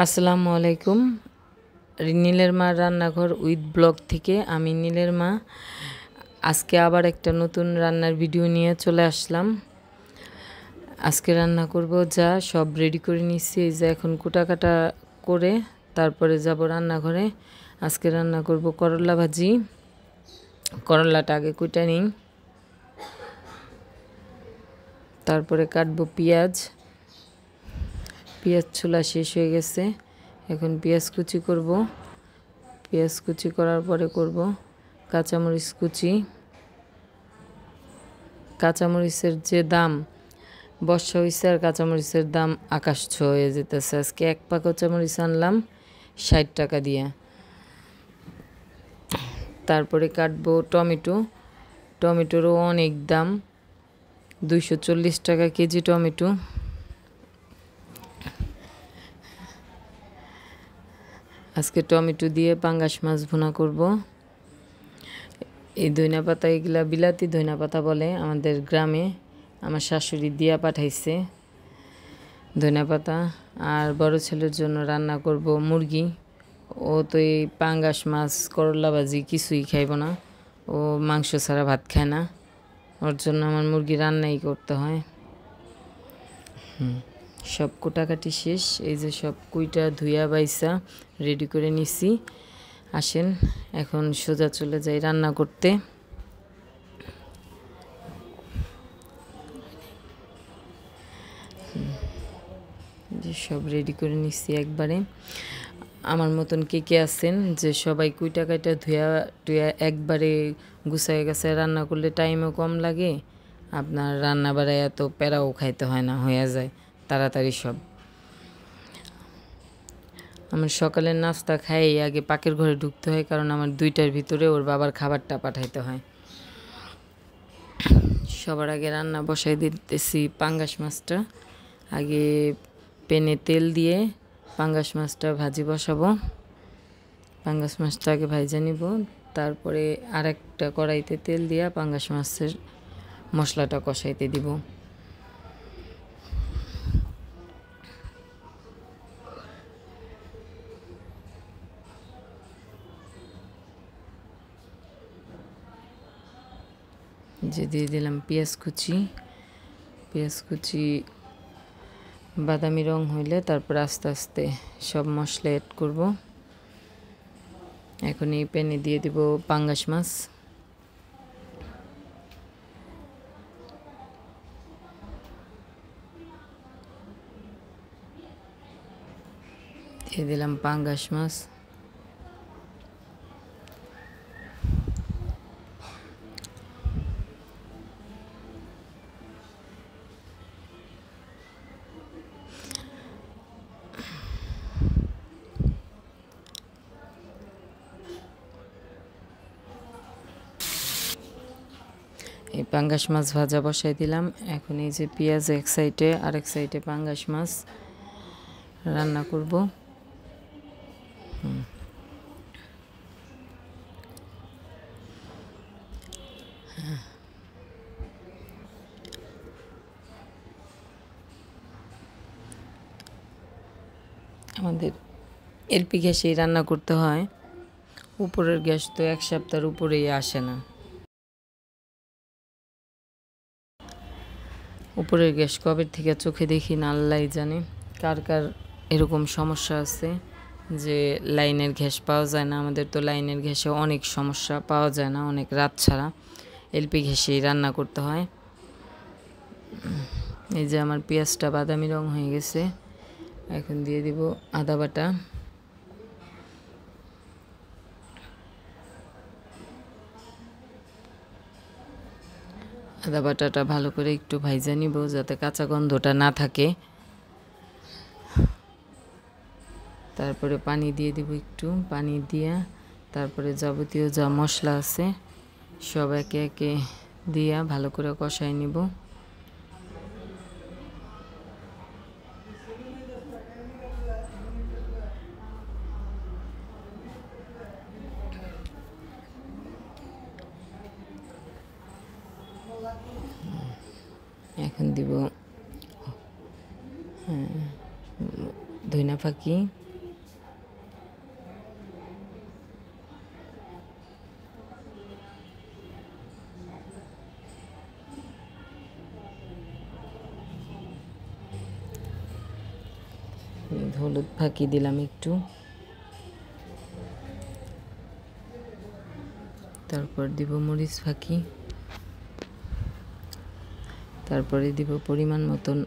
আসসালামু আলাইকুম। নীলের মা রান্নাঘর উইথ ব্লগ থেকে আমি নীলের মা আজকে আবার একটা নতুন রান্নার ভিডিও নিয়ে চলে আসলাম। আজকে রান্না করব যা সব রেডি করে নিচ্ছি, এই যে এখন কুটাকাটা করে তারপরে যাব রান্নাঘরে। আজকে রান্না করব করলা ভাজি। করলাটা আগে কুটা নিই, তারপরে কাটবো পেঁয়াজ। পেঁয়াজ ছোলা শেষ হয়ে গেছে, এখন পেঁয়াজ কুচি করব। পেঁয়াজ কুচি করার পরে করব কাঁচামরিচ কুচি। কাঁচামরিচের যে দাম, বর্ষা হয়েছে আর কাঁচামরিচের দাম আকাশ ছোঁয়া হয়ে যেতেছে। আজকে এক পা কাঁচামরিচ আনলাম 60 টাকা দিয়ে। তারপরে কাটবো টমেটো। টমেটোরও অনেক দাম, 240 টাকা কেজি টমেটো। আজকে টমেটো দিয়ে পাঙ্গাস মাছ ভুনা করব। এই ধনিয়া পাতা, এগুলা বিলাতি ধনিয়া পাতা বলে আমাদের গ্রামে, আমার শাশুড়ি দিয়া পাঠাইছে ধনিয়া পাতা। আর বড় ছেলের জন্য রান্না করব মুরগি। ও তো এই পাঙ্গাস মাছ করলা ভাজি কিছুই খাইব না, ও মাংস ছাড়া ভাত খায় না, ওর জন্য আমার মুরগি রান্নাই করতে হয়। সব কুটাকাটি শেষ, এই যে সব কুইটা ধুইয়া বাইসা রেডি করে নিছি। আসেন এখন সোজা চলে যাই রান্না করতে। যে সব রেডি করে নিচ্ছি একবারে। আমার মতন কে কে আছেন যে সবাই কুইটা কাইটা ধুয়া টুয়া একবারে গুছাই গেছে রান্না করলে টাইমও কম লাগে, আপনার রান্না বাড়ায় এত প্যারাও খাইতে হয় না, হয়ে যায় তাড়াতাড়ি সব। আমার সকালের নাস্তা খাই আগে পাকের ঘরে ঢুকতে হয়, কারণ আমার 2টার ভিতরে ওর বাবার খাবারটা পাঠাইতে হয়। সবার আগে রান্না বসাই দিতেছি পাঙ্গাস মাছটা। আগে প্যানে তেল দিয়ে পাঙ্গাস মাছটা ভাজি বসাবো। পাঙ্গাস মাছটা আগে ভাজা নিব, তারপরে আরেকটা কড়াইতে তেল দিয়ে পাঙ্গাস মাছের মশলাটা কষাইতে দিব। যে দিয়ে দিলাম পেঁয়াজ কুচি। পেঁয়াজ কুচি বাদামি রং হইলে তারপর আস্তে আস্তে সব মশলা অ্যাড করব। এখন এই প্যানে দিয়ে দিব পাঙ্গাস মাছ। দিয়ে দিলাম পাঙ্গাস মাছ। এই পাঙ্গাস মাছ ভাজা বসাই দিলাম। এখন এই যে পেঁয়াজ এক সাইডে, আরেক সাইডে পাঙ্গাস মাছ রান্না করব। আমাদের এলপি গ্যাসেই রান্না করতে হয়, উপরের গ্যাস তো 1 সপ্তাহের উপরেই আসে না। উপরের গ্যাস কবে থেকে চোখে দেখি না আল্লাহই জানে। কার কার এরকম সমস্যা আছে যে লাইনের গ্যাস পাওয়া যায় না? আমাদের তো লাইনের গ্যাসে অনেক সমস্যা, পাওয়া যায় না অনেক রাত ছাড়া, এলপি গ্যাসেই রান্না করতে হয়। এই যে আমার পেঁয়াজটা বাদামি রং হয়ে গেছে, এখন দিয়ে দিব আদা বাটা। আদা বাটাটা ভালো করে একটু ভাইজা নিব যাতে কাঁচা গন্ধটা না থাকে। তারপরে পানি দিয়ে দিব একটু, পানি দিয়া তারপরে যাবতীয় যা মশলা আছে সব একে একে দিয়া ভালো করে কষাই নিব। এখন দিব ধইনা ফাঁকি, হলুদ ফাঁকি দিলাম একটু, তারপর দিব মরিচ ফাঁকি, তারপরে দিব পরিমাণ মতন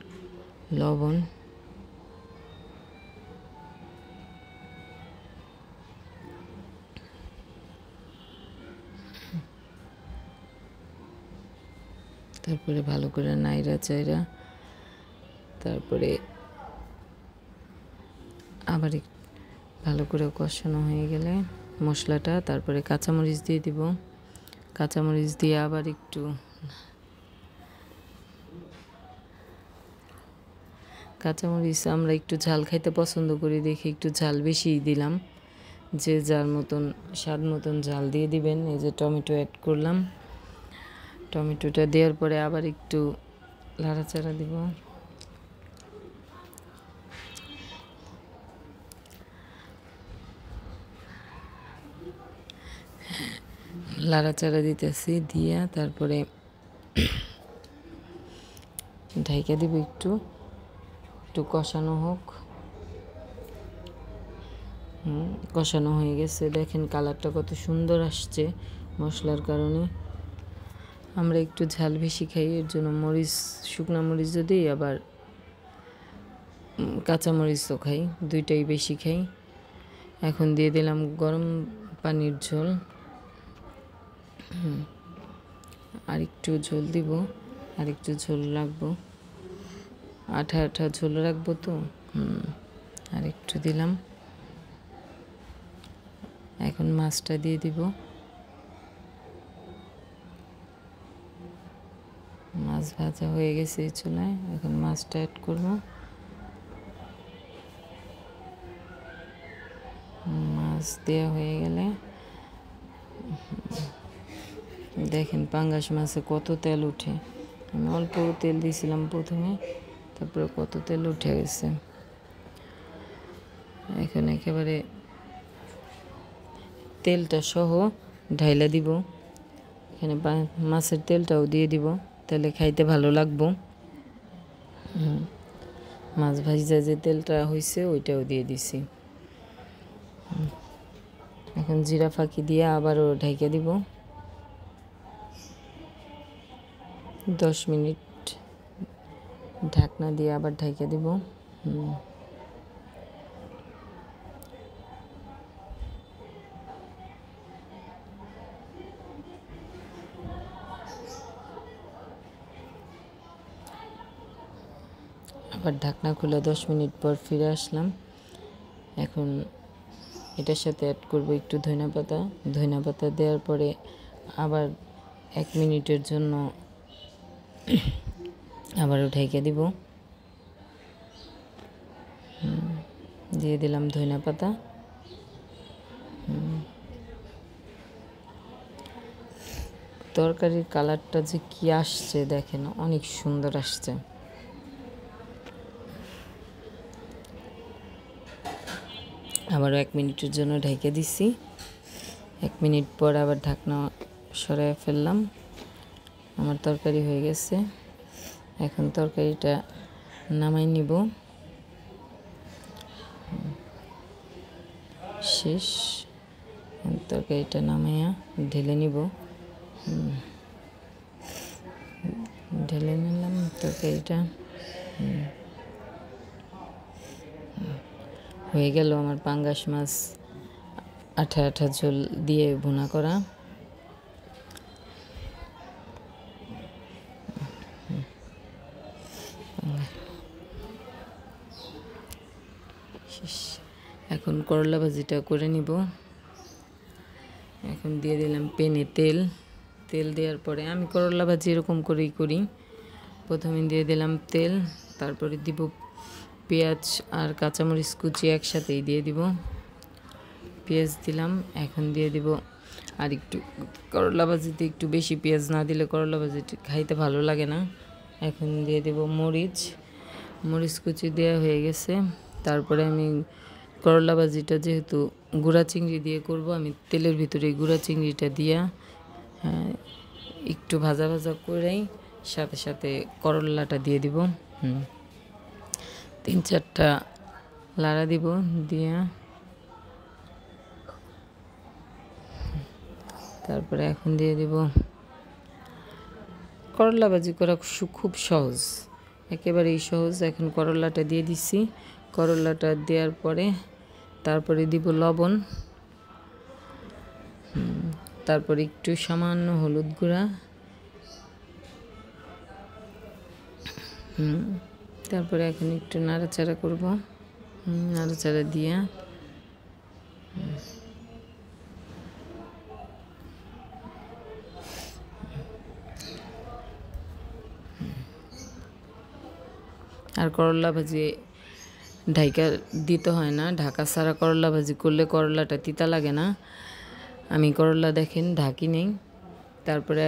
লবণ, তারপরে ভালো করে নাইরা চাইরা তারপরে আবার ভালো করে কষানো হয়ে গেলে মশলাটা, তারপরে কাঁচামরিচ দিয়ে দিব। কাঁচামরিচ দিয়ে আবার একটু কাঁচামরিচ আমরা একটু ঝাল খাইতে পছন্দ করি দেখে একটু ঝাল বেশিই দিলাম, যে যার মতন স্বাদ মতন ঝাল দিয়ে দিবেন। এই যে টমেটো অ্যাড করলাম, টমেটোটা দেওয়ার পরে আবার একটু নাড়াচাড়া দিব। নাড়াচাড়া দিতেছি, দিয়া তারপরে ঢাইকা দিব, একটু কষানো হোক। কষানো হয়ে গেছে, দেখেন কালারটা কত সুন্দর আসছে মশলার কারণে। আমরা একটু ঝাল বেশি খাই, এর জন্য মরিচ, শুকনা মরিচও দিই, আবার কাঁচামরিচও খাই, দুইটাই বেশি খাই। এখন দিয়ে দিলাম গরম পানির ঝোল, আর একটু ঝোল দিব, আর একটু ঝোল রাখবো, আঠা আঠা ঝোল রাখবো তো। আর একটু দিলাম। এখন মাছটা দিয়ে দিব, মাছ ভাজা হয়ে গেছে চুলায়, এখন মাছটা অ্যাড করব। মাছ দেওয়া হয়ে গেলে দেখেন পাঙ্গাস মাছে কত তেল উঠে, আমি অল্প তেল দিয়েছিলাম প্রথমে, তারপরে কত তেল উঠে গেছে। এখন একেবারে তেলটা সহ ঢাইলা দিব, এখানে মাছের তেলটাও দিয়ে দিব, তাহলে খাইতে ভালো লাগবো। মাছ ভাজা যে তেলটা হয়েছে ওইটাও দিয়ে দিছি। এখন জিরা ফাঁকি দিয়ে আবারও ঢাইকা দিব, 10 মিনিট ঢাকনা দিয়ে আবার ঢাইকা দিব। আবার ঢাকনা খুলে 10 মিনিট পর ফিরে আসলাম। এখন এটার সাথে অ্যাড করব একটু ধনিয়া পাতা। ধনিয়া পাতা দেওয়ার পরে আবার 1 মিনিটের জন্য আবারও ঢেকে দিব। দিয়ে দিলাম ধনিয়া পাতা। তরকারির কালারটা যে কি আসছে দেখেন, অনেক সুন্দর আসছে। আবার 1 মিনিটের জন্য ঢেকে দিছি। 1 মিনিট পর আবার ঢাকনা সরাই ফেললাম। আমার তরকারি হয়ে গেছে। এখন তরকারিটা নামাই নিব। শেষ। তরকারিটা নামাইয়া ঢেলে নিব। ঢেলে নিলাম তরকারিটা। হয়ে গেল আমার পাঙ্গাস মাছ আঠা আঠা ঝোল দিয়ে ভুনা করা। এখন করলা ভাজিটা করে নিব। এখন দিয়ে দিলাম প্যানে তেল। তেল দেওয়ার পরে আমি করলা ভাজি এরকম করেই করি। প্রথমে দিয়ে দিলাম তেল, তারপরে দিব পেঁয়াজ আর কাঁচামরিচ কুচি একসাথেই দিয়ে দিব। পেঁয়াজ দিলাম, এখন দিয়ে দিব আর একটু, করলা ভাজিতে একটু বেশি পেঁয়াজ না দিলে করলা ভাজি খাইতে ভালো লাগে না। এখন দিয়ে দেব মরিচ। মরিচ কুচি দেওয়া হয়ে গেছে। তারপরে আমি করলা ভাজিটা যেহেতু গুঁড়া চিংড়ি দিয়ে করব, আমি তেলের ভিতরে গুঁড়া চিংড়িটা দিয়া একটু ভাজা ভাজা করেই সাথে সাথে করলাটা দিয়ে দিব। 3-4টা লাড়া দিব, দিয়া তারপরে এখন দিয়ে দিব। করলা ভাজি করা খুব সহজ, একেবারেই সহজ। এখন করলাটা দিয়ে দিছি, করলাটা দেওয়ার পরে তারপরে দিব লবণ, তারপরে একটু সামান্য হলুদ গুঁড়া, তারপরে এখন একটু নাড়াচাড়া করব, নাড়াচাড়া দিয়ে আর করলা ভাজি ঢাকা দিতে হয় না, ঢাকা ছাড়া করলা ভাজি করলে করলাটা তিতা লাগে না। আমি করলা দেখেন ঢাকি নেই। তারপরে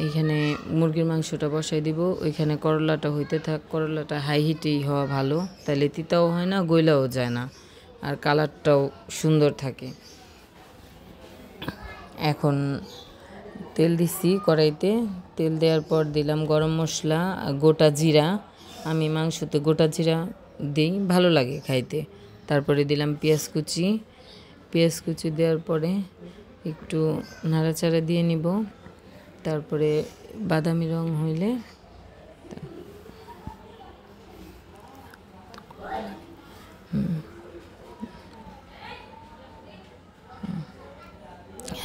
এখানে মুরগির মাংসটা বসাই দিব, ওইখানে করলাটা হইতে থাক। করলাটা হাই হিটেই হওয়া ভালো, তাহলে তিতাও হয় না, গইলাও যায় না, আর কালারটাও সুন্দর থাকে। এখন তেল দিছি কড়াইতে, তেল দেওয়ার পর দিলাম গরম মশলা, গোটা জিরা। আমি মাংসতে গোটা জিরা দিই, ভালো লাগে খাইতে। তারপরে দিলাম পেঁয়াজ কুচি, পেঁয়াজ কুচি দেওয়ার পরে একটু নাড়াচাড়া দিয়ে নিব। তারপরে বাদামি রং হইলে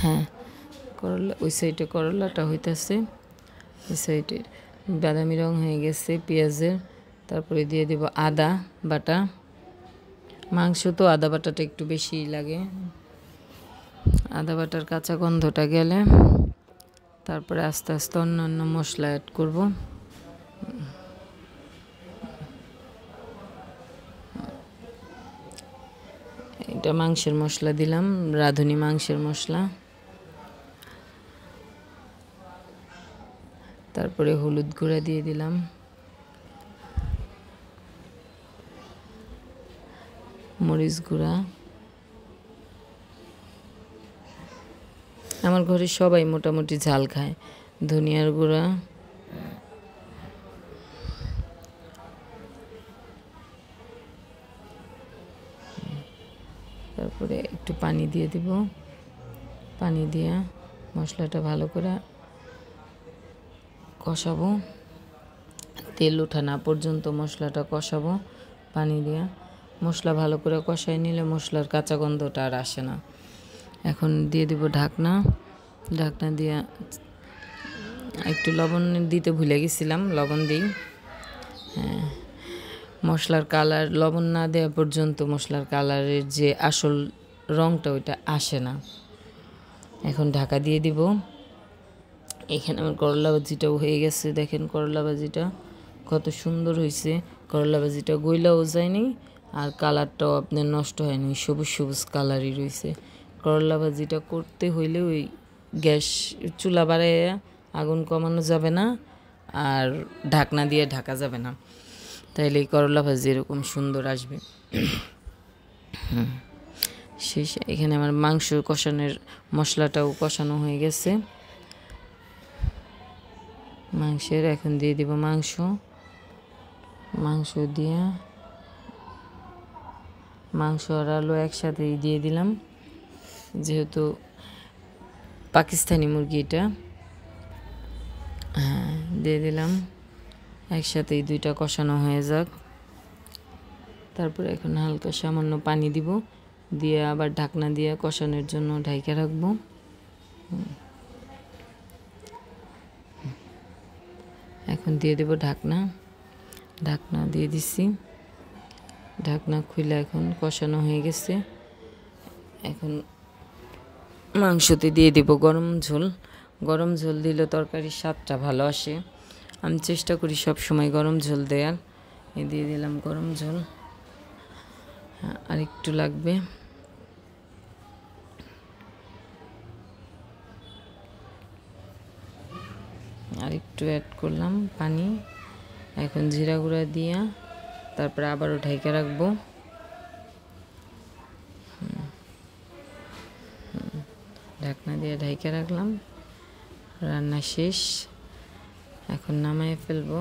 হ্যাঁ, করলা ওই সাইডে করলাটা হইতেছে, ওই সাইডে বাদামি রং হয়ে গেছে পেঁয়াজের। তারপরে দিয়ে দেব আদা বাটা, মাংস তো আদা বাটাটা একটু বেশিই লাগে। আদা বাটার কাঁচা গন্ধটা গেলে তারপরে আস্তে আস্তে অন্যান্য মশলা অ্যাড করব। এটা মাংসের মশলা দিলাম, রাঁধুনি মাংসের মশলা। তারপরে হলুদ গুঁড়া দিয়ে দিলাম, মরিচ গুঁড়া। আমার ঘরে সবাই মোটামুটি ঝাল খায়। ধনিয়ার গুঁড়া, তারপরে একটু পানি দিয়ে দিব। পানি দিয়ে মশলাটা ভালো করে কষাবো, তেল ওঠা না পর্যন্ত মশলাটা কষাবো পানি দিয়ে। মশলা ভালো করে কষাই নিলে মশলার কাঁচা গন্ধটা আর আসে না। এখন দিয়ে দিব ঢাকনা, ঢাকনা দিয়ে একটু লবণ দিতে ভুলে গেছিলাম, লবণ দিই। হ্যাঁ, মশলার কালার লবণ না দেওয়া পর্যন্ত মশলার কালারের যে আসল রঙটা ওইটা আসে না। এখন ঢাকা দিয়ে দিব। এখানে আমার করলা ভাজিটাও হয়ে গেছে, দেখেন করলা ভাজিটা কত সুন্দর হয়েছে। করলা ভাজিটা গইলাও যায়নি, আর কালারটাও আপনার নষ্ট হয়নি, সবুজ সবুজ কালারই রয়েছে। করলা ভাজিটা করতে হইলে ওই গ্যাস চুলা বাড়াইয়া আগুন কমানো যাবে না, আর ঢাকনা দিয়ে ঢাকা যাবে না, তাইলে এই করলা ভাজি এরকম সুন্দর আসবে। শেষ। এখানে আমার মাংস কষানোর মশলাটাও কষানো হয়ে গেছে মাংসের। এখন দিয়ে দিব মাংস, মাংস দিয়ে মাংস আর আলু একসাথেই দিয়ে দিলাম, যেহেতু পাকিস্তানি মুরগি এটা। হ্যাঁ, দিয়ে দিলাম, একসাথেই দুইটা কষানো হয়ে যাক। তারপরে এখন হালকা সামান্য পানি দিব, দিয়ে আবার ঢাকনা দিয়ে কষানোর জন্য ঢাইকা রাখবো। এখন দিয়ে দেব ঢাকনা, ঢাকনা দিয়ে দিছি। ঢাকনা খুলে এখন কষানো হয়ে গেছে। এখন মাংসতে দিয়ে দেব গরম ঝোল। গরম ঝোল দিলে তরকারির স্বাদটা ভালো আসে, আমি চেষ্টা করি সব সময় গরম ঝোল দেওয়ার। দিয়ে দিলাম গরম ঝোল, আর একটু লাগবে। আর একটু অ্যাড করলাম পানি। এখন জিরা গুঁড়া দিয়া তারপরে আবারও ঢাইকা রাখবো। ঢাকনা দিয়ে ঢাইকা রাখলাম, রান্না শেষ। এখন নামায় ফেলবো।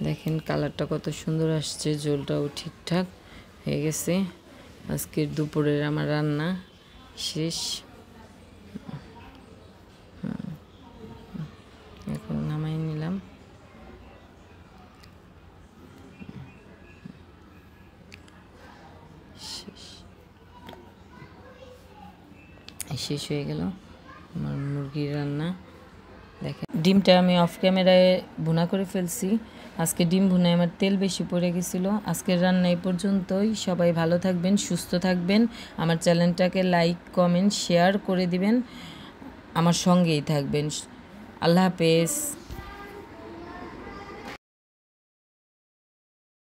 দেখেন দেখেন কালারটা কত সুন্দর আসছে, ঝোলটাও ঠিকঠাক হয়ে গেছে। আজকের দুপুরের আমার রান্না শেষ। এখন নামাই নিলাম। শেষ হয়ে গেল আমার মুরগির রান্না। দেখেন ডিমটা আমি অফ ক্যামেরায় ভুনা করে ফেলছি। আজকে ডিম ভুনায় আমার তেল বেশি পড়ে গেছিলো। আজকের রান্না এই পর্যন্তই। সবাই ভালো থাকবেন, সুস্থ থাকবেন। আমার চ্যানেলটাকে লাইক, কমেন্ট, শেয়ার করে দিবেন। আমার সঙ্গেই থাকবেন। আল্লাহ হাফেজ।